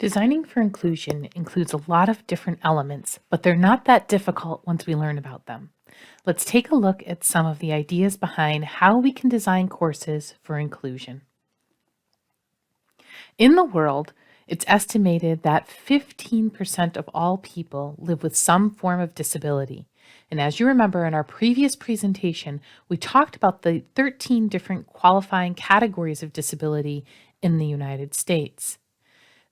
Designing for inclusion includes a lot of different elements, but they're not that difficult once we learn about them. Let's take a look at some of the ideas behind how we can design courses for inclusion. In the world, it's estimated that 15% of all people live with some form of disability. And as you remember in our previous presentation, we talked about the 13 different qualifying categories of disability in the United States.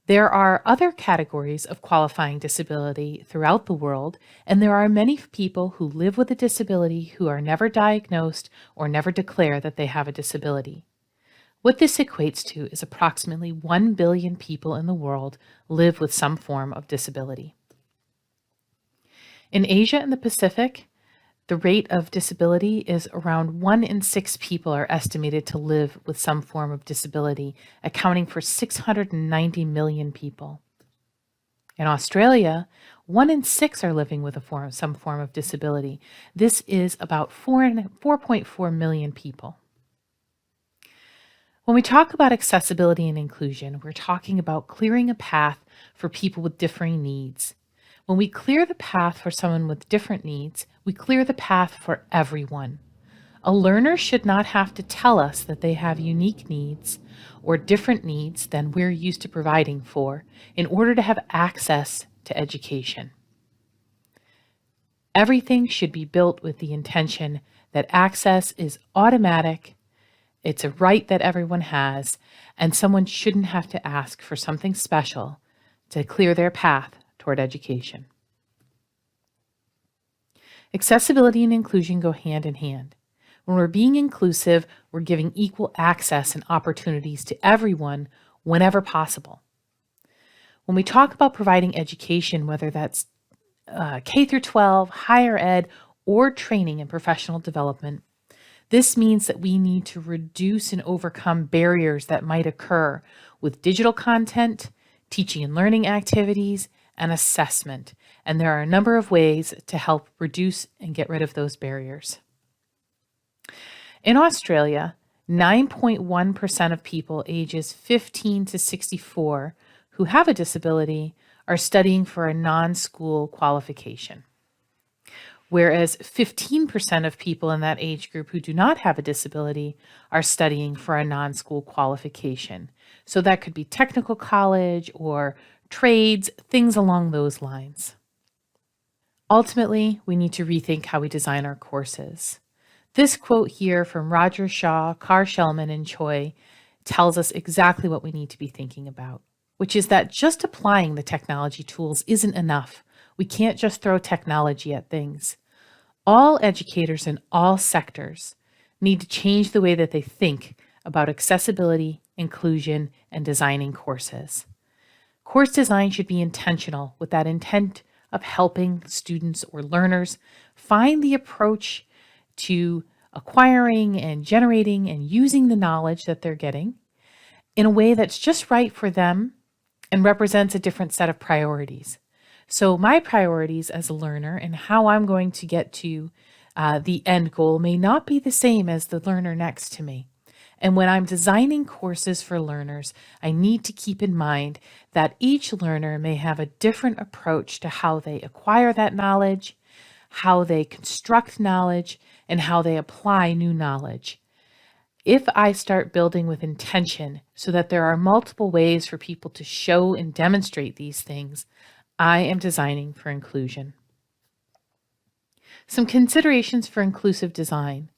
There are other categories of qualifying disability throughout the world, and there are many people who live with a disability who are never diagnosed or never declare that they have a disability. What this equates to is approximately 1 billion people in the world live with some form of disability. In Asia and the Pacific, the rate of disability is around 1 in 6 people are estimated to live with some form of disability, accounting for 690 million people. In Australia, 1 in 6 are living with some form of disability. This is about 4.4 million people. When we talk about accessibility and inclusion, we're talking about clearing a path for people with differing needs. When we clear the path for someone with different needs, we clear the path for everyone. A learner should not have to tell us that they have unique needs or different needs than we're used to providing for in order to have access to education. Everything should be built with the intention that access is automatic, it's a right that everyone has, and someone shouldn't have to ask for something special to clear their path toward education. Accessibility and inclusion go hand in hand. When we're being inclusive, we're giving equal access and opportunities to everyone whenever possible. When we talk about providing education, whether that's K through 12, higher ed, or training and professional development, this means that we need to reduce and overcome barriers that might occur with digital content, teaching and learning activities, and assessment. And there are a number of ways to help reduce and get rid of those barriers. In Australia, 9.1% of people ages 15 to 64 who have a disability are studying for a non-school qualification, whereas 15% of people in that age group who do not have a disability are studying for a non-school qualification. So that could be technical college or trades, things along those lines. Ultimately, we need to rethink how we design our courses. This quote here from Roger Shaw, Carr Shellman, and Choi tells us exactly what we need to be thinking about, which is that just applying the technology tools isn't enough. We can't just throw technology at things. All educators in all sectors need to change the way that they think about accessibility, inclusion, and designing courses. Course design should be intentional with that intent of helping students or learners find the approach to acquiring and generating and using the knowledge that they're getting in a way that's just right for them and represents a different set of priorities. So my priorities as a learner and how I'm going to get to the end goal may not be the same as the learner next to me. And when I'm designing courses for learners, I need to keep in mind that each learner may have a different approach to how they acquire that knowledge, how they construct knowledge, and how they apply new knowledge. If I start building with intention so that there are multiple ways for people to show and demonstrate these things, I am designing for inclusion. Some considerations for inclusive design.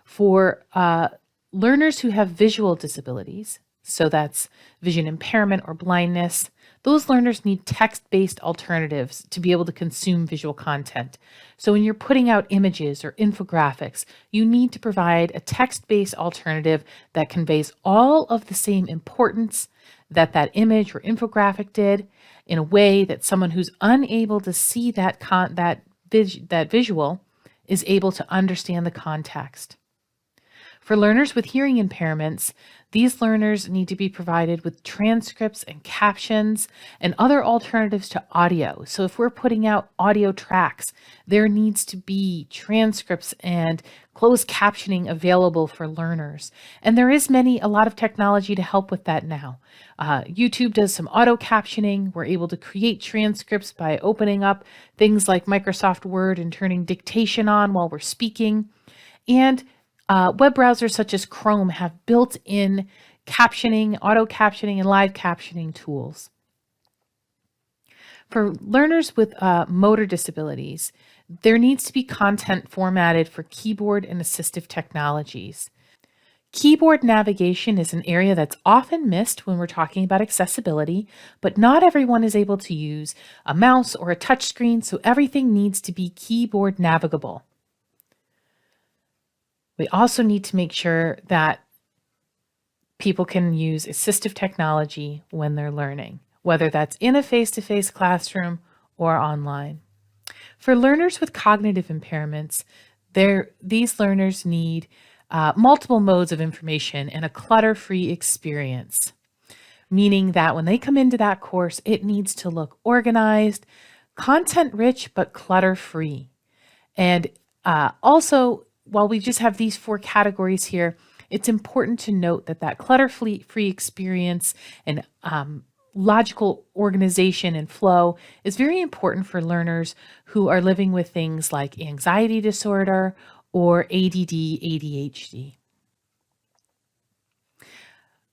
For learners who have visual disabilities, so that's vision impairment or blindness, those learners need text-based alternatives to be able to consume visual content. So when you're putting out images or infographics, you need to provide a text-based alternative that conveys all of the same importance that that image or infographic did in a way that someone who's unable to see that visual is able to understand the context. For learners with hearing impairments, these learners need to be provided with transcripts and captions and other alternatives to audio. So if we're putting out audio tracks, there needs to be transcripts and closed captioning available for learners. And there is a lot of technology to help with that now. YouTube does some auto captioning. We're able to create transcripts by opening up things like Microsoft Word and turning dictation on while we're speaking. And web browsers such as Chrome have built-in captioning, auto captioning, and live captioning tools. For learners with motor disabilities, there needs to be content formatted for keyboard and assistive technologies. Keyboard navigation is an area that's often missed when we're talking about accessibility, but not everyone is able to use a mouse or a touchscreen, so everything needs to be keyboard navigable. We also need to make sure that people can use assistive technology when they're learning, whether that's in a face-to-face classroom or online. For learners with cognitive impairments, these learners need multiple modes of information and a clutter-free experience, meaning that when they come into that course, it needs to look organized, content-rich, but clutter-free. And also, while we just have these 4 categories here, it's important to note that clutter-free experience and logical organization and flow is very important for learners who are living with things like anxiety disorder or ADD, ADHD.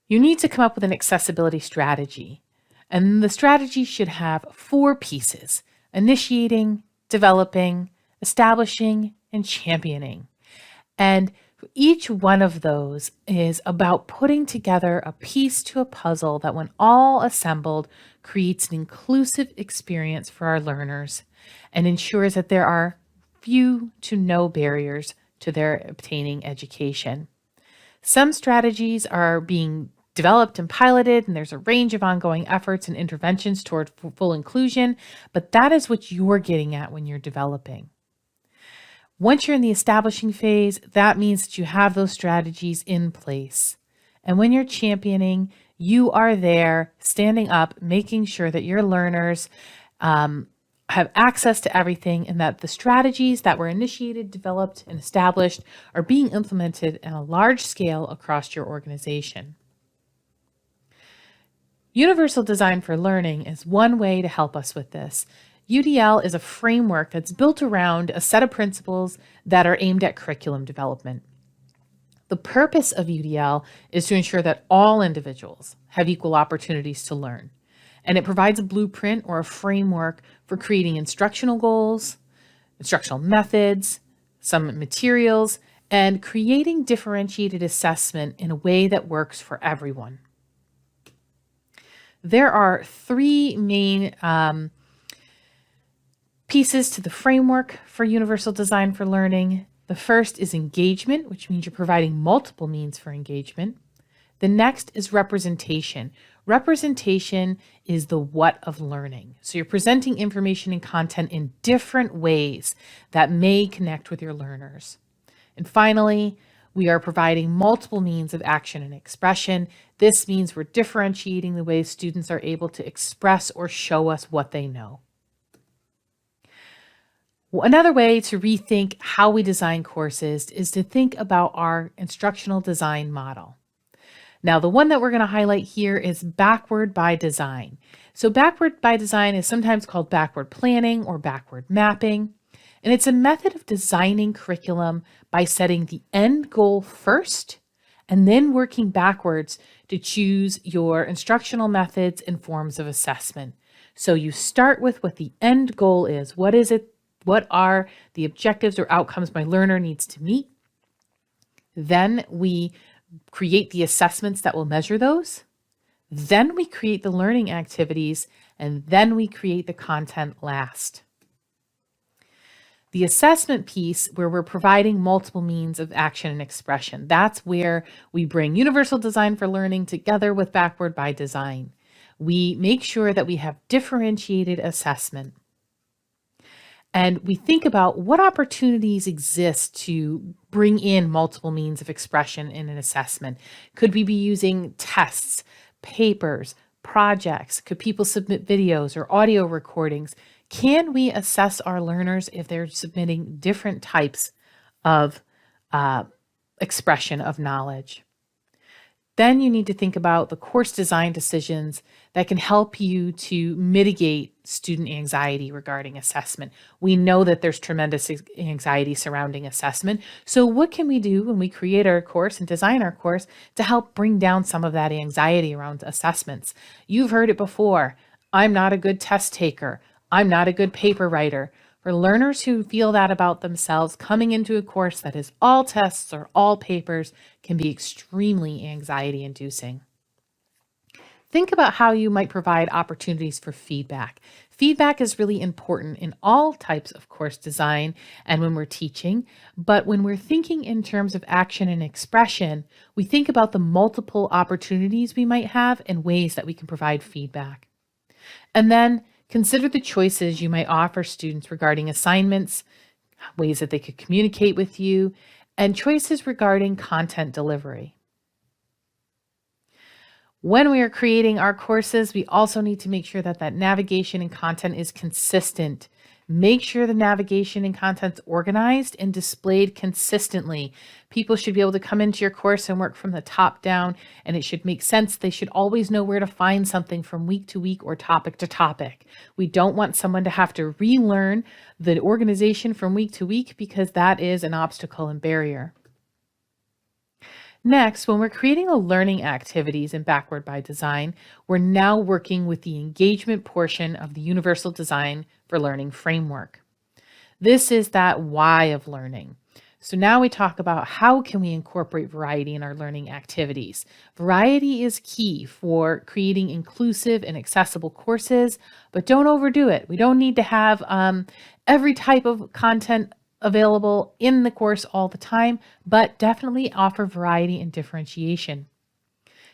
You need to come up with an accessibility strategy, and the strategy should have 4 pieces: initiating, developing, establishing, and championing. And each one of those is about putting together a piece to a puzzle that, when all assembled, creates an inclusive experience for our learners and ensures that there are few to no barriers to their obtaining education. Some strategies are being developed and piloted, and there's a range of ongoing efforts and interventions toward full inclusion, but that is what you're getting at when you're developing. Once you're in the establishing phase, that means that you have those strategies in place. And when you're championing, you are there standing up, making sure that your learners have access to everything and that the strategies that were initiated, developed, and established are being implemented on a large scale across your organization. Universal Design for Learning is one way to help us with this. UDL is a framework that's built around a set of principles that are aimed at curriculum development. The purpose of UDL is to ensure that all individuals have equal opportunities to learn, and it provides a blueprint or a framework for creating instructional goals, instructional methods, some materials, and creating differentiated assessment in a way that works for everyone. There are 3 main pieces to the framework for Universal Design for Learning. The first is engagement, which means you're providing multiple means for engagement. The next is representation. Representation is the what of learning. So you're presenting information and content in different ways that may connect with your learners. And finally, we are providing multiple means of action and expression. This means we're differentiating the way students are able to express or show us what they know. Another way to rethink how we design courses is to think about our instructional design model. Now, the one that we're going to highlight here is backward by design. So backward by design is sometimes called backward planning or backward mapping, and it's a method of designing curriculum by setting the end goal first and then working backwards to choose your instructional methods and forms of assessment. So you start with what the end goal is. What is it? What are the objectives or outcomes my learner needs to meet? Then we create the assessments that will measure those. Then we create the learning activities, and then we create the content last. The assessment piece, where we're providing multiple means of action and expression, that's where we bring Universal Design for Learning together with Backward by Design. We make sure that we have differentiated assessment. And we think about what opportunities exist to bring in multiple means of expression in an assessment. Could we be using tests, papers, projects? Could people submit videos or audio recordings? Can we assess our learners if they're submitting different types of uh, expression of knowledge? Then you need to think about the course design decisions that can help you to mitigate student anxiety regarding assessment. We know that there's tremendous anxiety surrounding assessment. So, what can we do when we create our course and design our course to help bring down some of that anxiety around assessments? You've heard it before. I'm not a good test taker. I'm not a good paper writer. For learners who feel that about themselves, coming into a course that is all tests or all papers can be extremely anxiety inducing. Think about how you might provide opportunities for feedback. Feedback is really important in all types of course design and when we're teaching, but when we're thinking in terms of action and expression, we think about the multiple opportunities we might have and ways that we can provide feedback. And then consider the choices you might offer students regarding assignments, ways that they could communicate with you, and choices regarding content delivery. When we are creating our courses, we also need to make sure that that navigation and content is consistent. Make sure the navigation and content's organized and displayed consistently. People should be able to come into your course and work from the top down, and it should make sense. They should always know where to find something from week to week or topic to topic. We don't want someone to have to relearn the organization from week to week because that is an obstacle and barrier. Next, when we're creating a learning activities in Backward by Design, we're now working with the engagement portion of the Universal Design for Learning framework. This is that why of learning. So now we talk about how can we incorporate variety in our learning activities. Variety is key for creating inclusive and accessible courses, but don't overdo it. We don't need to have every type of content available in the course all the time, but definitely offer variety and differentiation.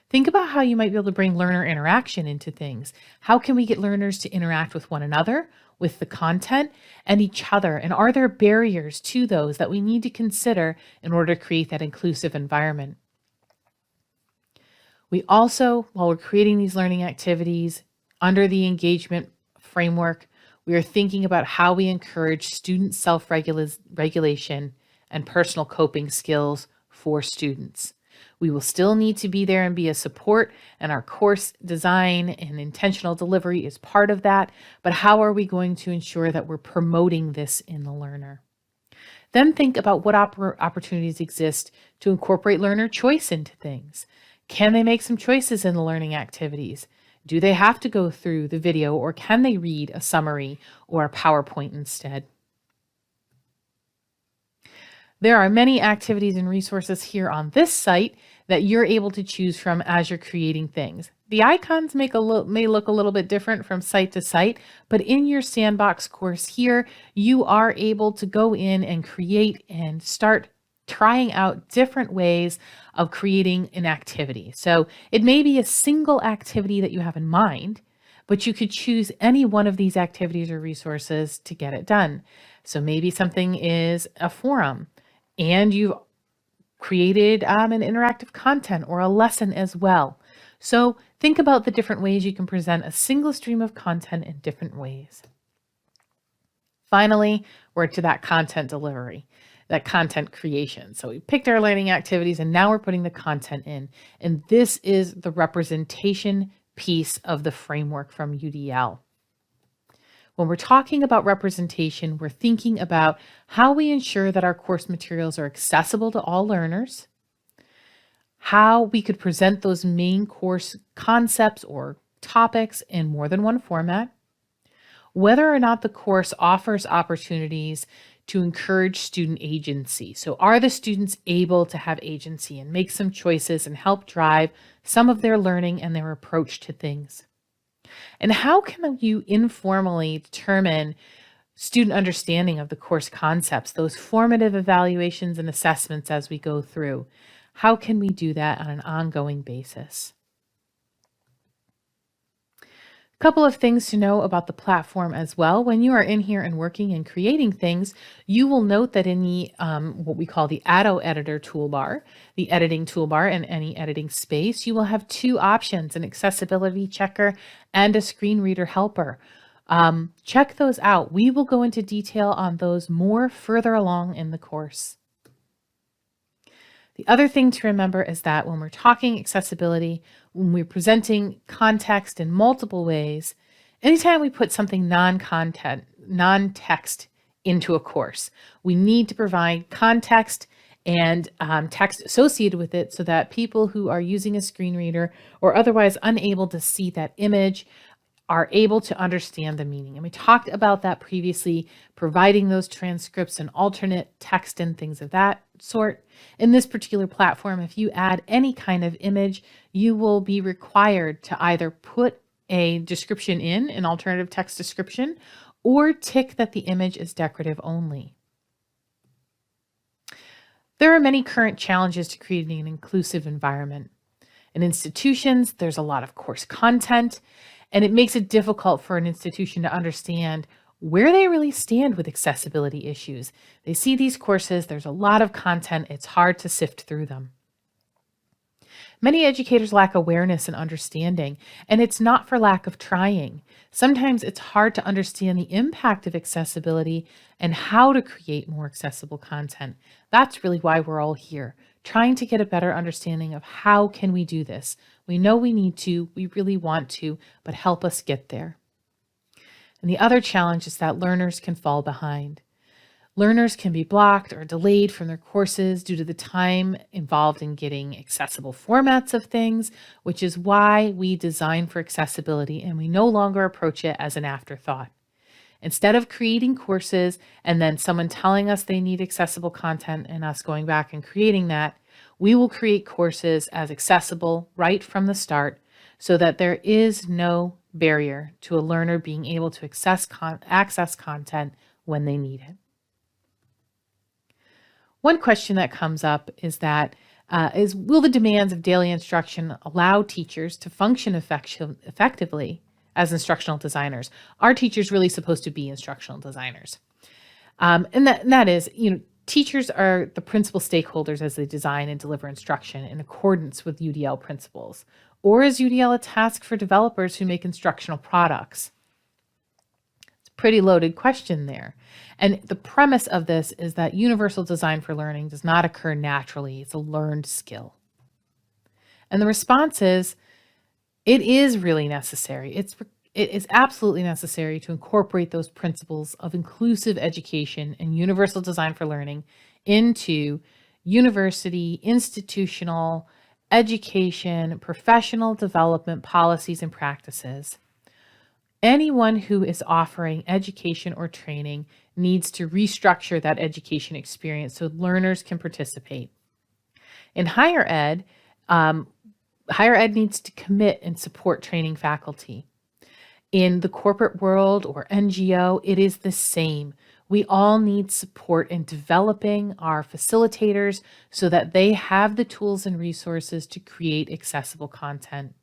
Think about how you might be able to bring learner interaction into things. How can we get learners to interact with one another, with the content, and each other? And are there barriers to those that we need to consider in order to create that inclusive environment? We also, while we're creating these learning activities under the engagement framework, we are thinking about how we encourage student self-regulation and personal coping skills for students. We will still need to be there and be a support, and our course design and intentional delivery is part of that, but how are we going to ensure that we're promoting this in the learner? Then think about what opportunities exist to incorporate learner choice into things. Can they make some choices in the learning activities? Do they have to go through the video or can they read a summary or a PowerPoint instead? There are many activities and resources here on this site that you're able to choose from as you're creating things. The icons may look a little bit different from site to site, but in your Sandbox course here, you are able to go in and create and start trying out different ways of creating an activity. So it may be a single activity that you have in mind, but you could choose any one of these activities or resources to get it done. So maybe something is a forum and you've created an interactive content or a lesson as well. So think about the different ways you can present a single stream of content in different ways. Finally, we're to that content delivery, that content creation. So we picked our learning activities and now we're putting the content in. And this is the representation piece of the framework from UDL. When we're talking about representation, we're thinking about how we ensure that our course materials are accessible to all learners, how we could present those main course concepts or topics in more than one format, whether or not the course offers opportunities to encourage student agency. So are the students able to have agency and make some choices and help drive some of their learning and their approach to things? And how can you informally determine student understanding of the course concepts, those formative evaluations and assessments as we go through? How can we do that on an ongoing basis? Couple of things to know about the platform as well. When you are in here and working and creating things, you will note that in the what we call the Atto Editor toolbar, the editing toolbar in any editing space, you will have two options: an accessibility checker and a screen reader helper. Check those out. We will go into detail on those more further along in the course. The other thing to remember is that when we're talking accessibility, when we're presenting context in multiple ways, anytime we put something non-content, non-text into a course, we need to provide context and text associated with it so that people who are using a screen reader or otherwise unable to see that image are able to understand the meaning. And we talked about that previously, providing those transcripts and alternate text and things of that sort. In this particular platform, if you add any kind of image, you will be required to either put a description in, an alternative text description, or tick that the image is decorative only. There are many current challenges to creating an inclusive environment. In institutions, there's a lot of course content, and it makes it difficult for an institution to understand where they really stand with accessibility issues. They see these courses, there's a lot of content, it's hard to sift through them. Many educators lack awareness and understanding, and it's not for lack of trying. Sometimes it's hard to understand the impact of accessibility and how to create more accessible content. That's really why we're all here, trying to get a better understanding of how can we do this. We know we need to, we really want to, but help us get there. And the other challenge is that learners can fall behind. Learners can be blocked or delayed from their courses due to the time involved in getting accessible formats of things, which is why we design for accessibility and we no longer approach it as an afterthought. Instead of creating courses and then someone telling us they need accessible content and us going back and creating that, we will create courses as accessible right from the start so that there is no barrier to a learner being able to access content when they need it. One question that comes up is will the demands of daily instruction allow teachers to function effectively as instructional designers? Are teachers really supposed to be instructional designers? And that is, teachers are the principal stakeholders as they design and deliver instruction in accordance with UDL principles. Or is UDL a task for developers who make instructional products? It's a pretty loaded question there. And the premise of this is that universal design for learning does not occur naturally. It's a learned skill. And the response is, it is really necessary. It is absolutely necessary to incorporate those principles of inclusive education and universal design for learning into university, institutional, education, professional development policies and practices. Anyone who is offering education or training needs to restructure that education experience so learners can participate. In higher ed needs to commit and support training faculty. In the corporate world or NGO, it is the same. We all need support in developing our facilitators so that they have the tools and resources to create accessible content.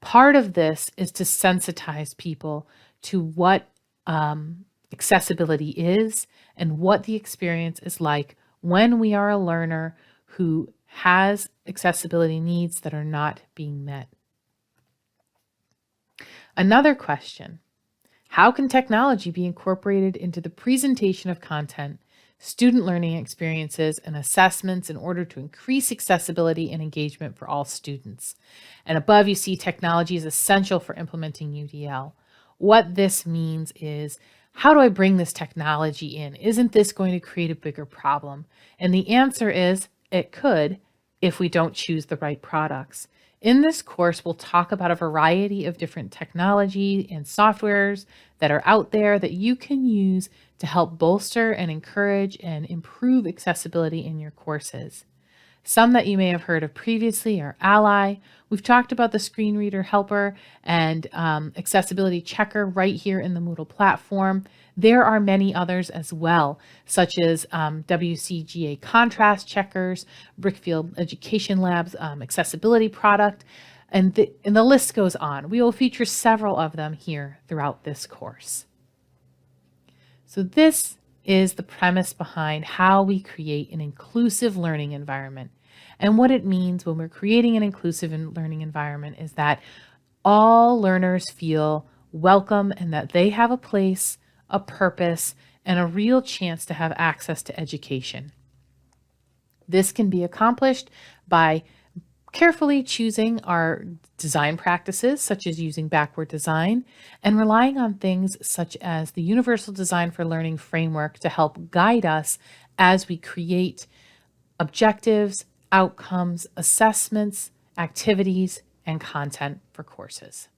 Part of this is to sensitize people to what accessibility is and what the experience is like when we are a learner who has accessibility needs that are not being met. Another question: how can technology be incorporated into the presentation of content, student learning experiences, and assessments in order to increase accessibility and engagement for all students? And above, you see technology is essential for implementing UDL. What this means is, how do I bring this technology in? Isn't this going to create a bigger problem? And the answer is, it could, if we don't choose the right products. In this course, we'll talk about a variety of different technology and softwares that are out there that you can use to help bolster and encourage and improve accessibility in your courses. Some that you may have heard of previously are Ally. We've talked about the Screen Reader Helper and Accessibility Checker right here in the Moodle platform. There are many others as well, such as WCGA Contrast Checkers, Brickfield Education Labs accessibility product. And the list goes on. We will feature several of them here throughout this course. So this is the premise behind how we create an inclusive learning environment. And what it means when we're creating an inclusive learning environment is that all learners feel welcome and that they have a place, a purpose, and a real chance to have access to education. This can be accomplished by carefully choosing our design practices, such as using backward design, and relying on things such as the Universal Design for Learning framework to help guide us as we create objectives, outcomes, assessments, activities, and content for courses.